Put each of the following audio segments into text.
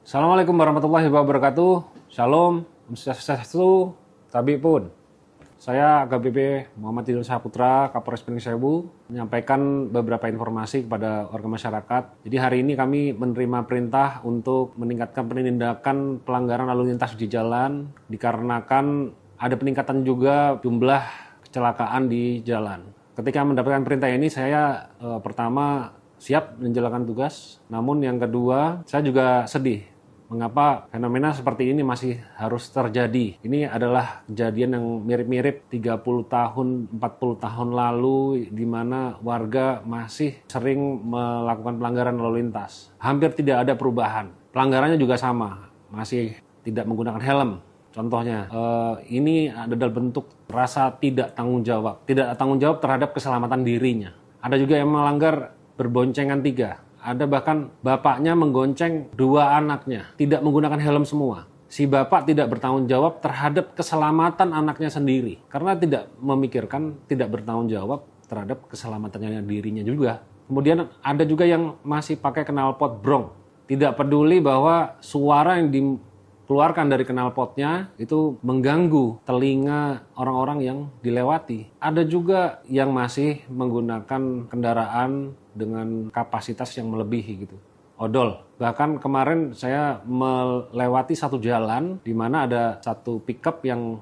Assalamualaikum warahmatullahi wabarakatuh. Shalom, Om Swastiastu, Tabi pun. Saya AKBP Muhammad Tidul Saputra, Kapolres Pringsewu, menyampaikan beberapa informasi kepada warga masyarakat. Jadi hari ini kami menerima perintah untuk meningkatkan penindakan pelanggaran lalu lintas di jalan, dikarenakan ada peningkatan juga jumlah kecelakaan di jalan. Ketika mendapatkan perintah ini, saya pertama siap menjalankan tugas, namun yang kedua, saya juga sedih. Mengapa fenomena seperti ini masih harus terjadi? Ini adalah kejadian yang mirip-mirip 30 tahun, 40 tahun lalu di mana warga masih sering melakukan pelanggaran lalu lintas. Hampir tidak ada perubahan. Pelanggarannya juga sama, masih tidak menggunakan helm. Contohnya, ini adalah bentuk rasa tidak tanggung jawab. Tidak tanggung jawab terhadap keselamatan dirinya. Ada juga yang melanggar berboncengan 3. Ada bahkan bapaknya menggonceng 2 anaknya, tidak menggunakan helm semua. Si bapak tidak bertanggung jawab terhadap keselamatan anaknya sendiri, karena tidak memikirkan, tidak bertanggung jawab terhadap keselamatannya dirinya juga. Kemudian ada juga yang masih pakai knalpot brong, tidak peduli bahwa suara yang dikeluarkan dari knalpotnya itu mengganggu telinga orang-orang yang dilewati. Ada juga yang masih menggunakan kendaraan dengan kapasitas yang melebihi gitu. Odol. Bahkan kemarin saya melewati satu jalan di mana ada satu pickup yang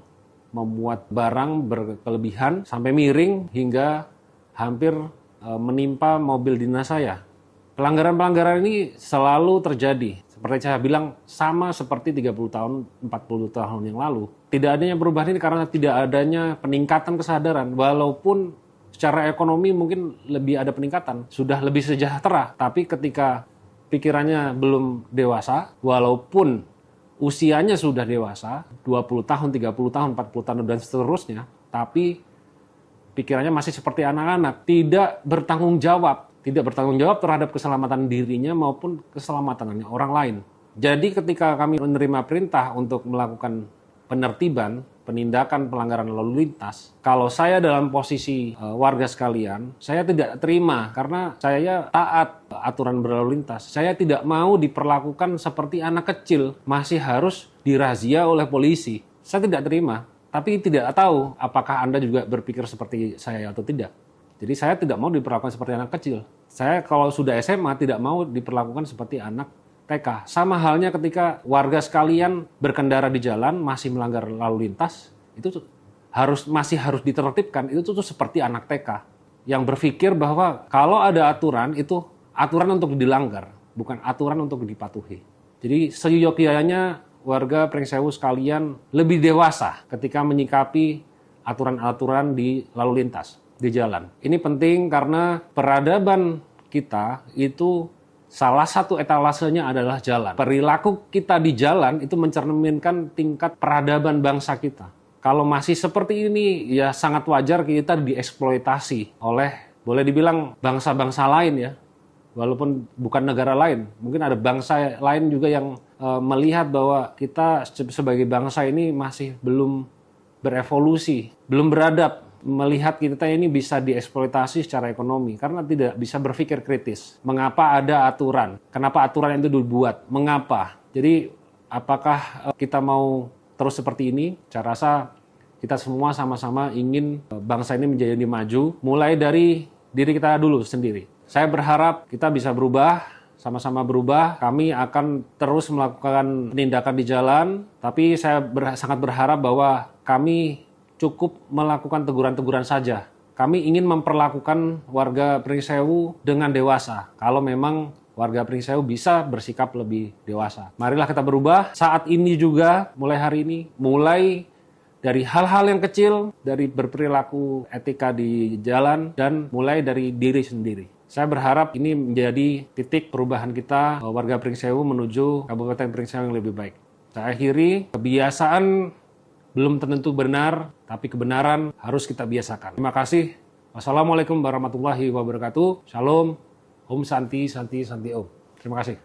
memuat barang berkelebihan sampai miring hingga hampir menimpa mobil dinas saya. Pelanggaran-pelanggaran ini selalu terjadi. Seperti saya bilang, sama seperti 30 tahun, 40 tahun yang lalu. Tidak adanya perubahan ini karena tidak adanya peningkatan kesadaran. Walaupun secara ekonomi mungkin lebih ada peningkatan, sudah lebih sejahtera. Tapi ketika pikirannya belum dewasa, walaupun usianya sudah dewasa, 20 tahun, 30 tahun, 40 tahun, dan seterusnya, tapi pikirannya masih seperti anak-anak, tidak bertanggung jawab terhadap keselamatan dirinya maupun keselamatan orang lain. Jadi ketika kami menerima perintah untuk melakukan penertiban, penindakan pelanggaran lalu lintas, kalau saya dalam posisi warga sekalian, saya tidak terima karena saya taat aturan berlalu lintas. Saya tidak mau diperlakukan seperti anak kecil, masih harus dirazia oleh polisi. Saya tidak terima, tapi tidak tahu apakah Anda juga berpikir seperti saya atau tidak. Jadi saya tidak mau diperlakukan seperti anak kecil. Saya kalau sudah SMA tidak mau diperlakukan seperti anak TK. Sama halnya ketika warga sekalian berkendara di jalan masih melanggar lalu lintas, itu masih harus ditertibkan. Itu tuh seperti anak TK yang berpikir bahwa kalau ada aturan itu aturan untuk dilanggar, bukan aturan untuk dipatuhi. Jadi seyogyanya warga Pringsewu sekalian lebih dewasa ketika menyikapi aturan-aturan di lalu lintas di jalan. Ini penting karena peradaban kita itu salah satu etalasenya adalah jalan. Perilaku kita di jalan itu mencerminkan tingkat peradaban bangsa kita. Kalau masih seperti ini, ya sangat wajar kita dieksploitasi oleh, boleh dibilang bangsa-bangsa lain ya. Walaupun bukan negara lain. Mungkin ada bangsa lain juga yang melihat bahwa kita sebagai bangsa ini masih belum berevolusi, belum beradab. Melihat kita ini bisa dieksploitasi secara ekonomi karena tidak bisa berpikir kritis. Mengapa ada aturan? Kenapa aturan itu dibuat? Mengapa? Jadi apakah kita mau terus seperti ini? Saya rasa kita semua sama-sama ingin bangsa ini menjadi maju, mulai dari diri kita dulu sendiri. Saya berharap kita bisa berubah, sama-sama berubah. Kami akan terus melakukan penindakan di jalan, tapi saya sangat berharap bahwa kami cukup melakukan teguran-teguran saja. Kami ingin memperlakukan warga Pringsewu dengan dewasa. Kalau memang warga Pringsewu bisa bersikap lebih dewasa. Marilah kita berubah. Saat ini juga, mulai hari ini, mulai dari hal-hal yang kecil, dari berperilaku etika di jalan, dan mulai dari diri sendiri. Saya berharap ini menjadi titik perubahan kita, warga Pringsewu menuju Kabupaten Pringsewu yang lebih baik. Saya akhiri, kebiasaan belum tentu benar, tapi kebenaran harus kita biasakan. Terima kasih. Wassalamualaikum warahmatullahi wabarakatuh. Shalom. Om Santi, Santi, Santi Om. Terima kasih.